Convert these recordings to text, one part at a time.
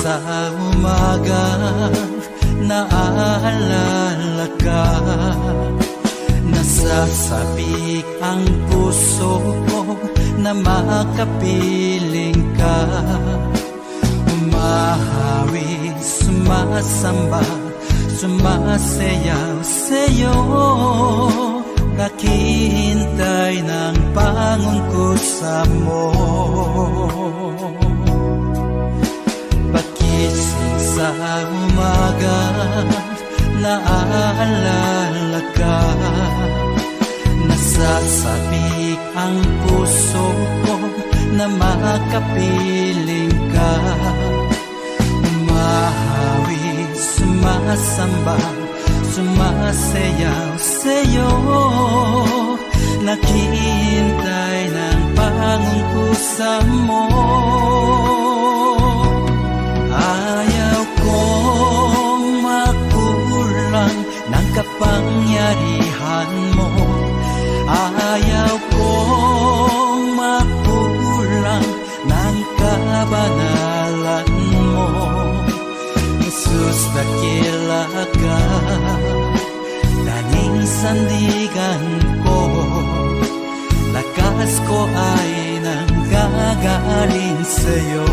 sa umaga naaalala ka. Nasasabik ang puso ko na makapiling ka. Umahawi, sumasamba, sumasayaw sa'yo. Naghihintay ng pangungkusa mo. Pagising sa umaga naaalala ka. Nasasabik ang puso ko na makapiling ka. Umahawi, sumasamba, sumasayaw sa'yo. Naghihintay ng pangungkusa mo. Ayaw kong makulang ng kapangyarihan mo. Ayaw kong makulang ng kabanalan mo. Jesus, dakila ka, tanging sandigan ko. Lakas ko ay nanggagaling sa'yo.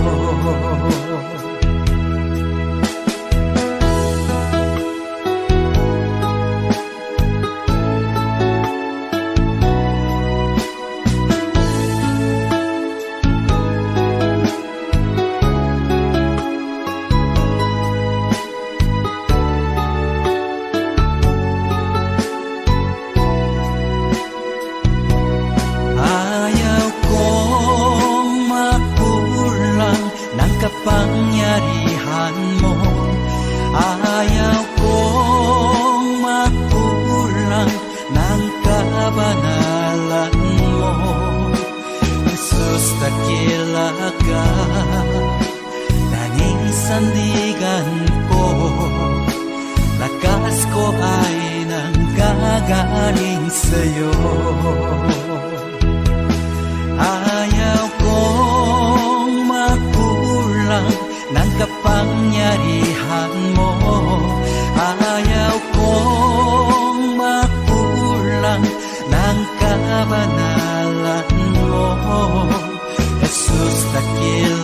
Kapangyarihan mo. Ayaw kong makulang ng kabanalan mo. Jesus, dakila ka, tanging sandigan ko. Lakas ko ay nanggagaling sa'yo.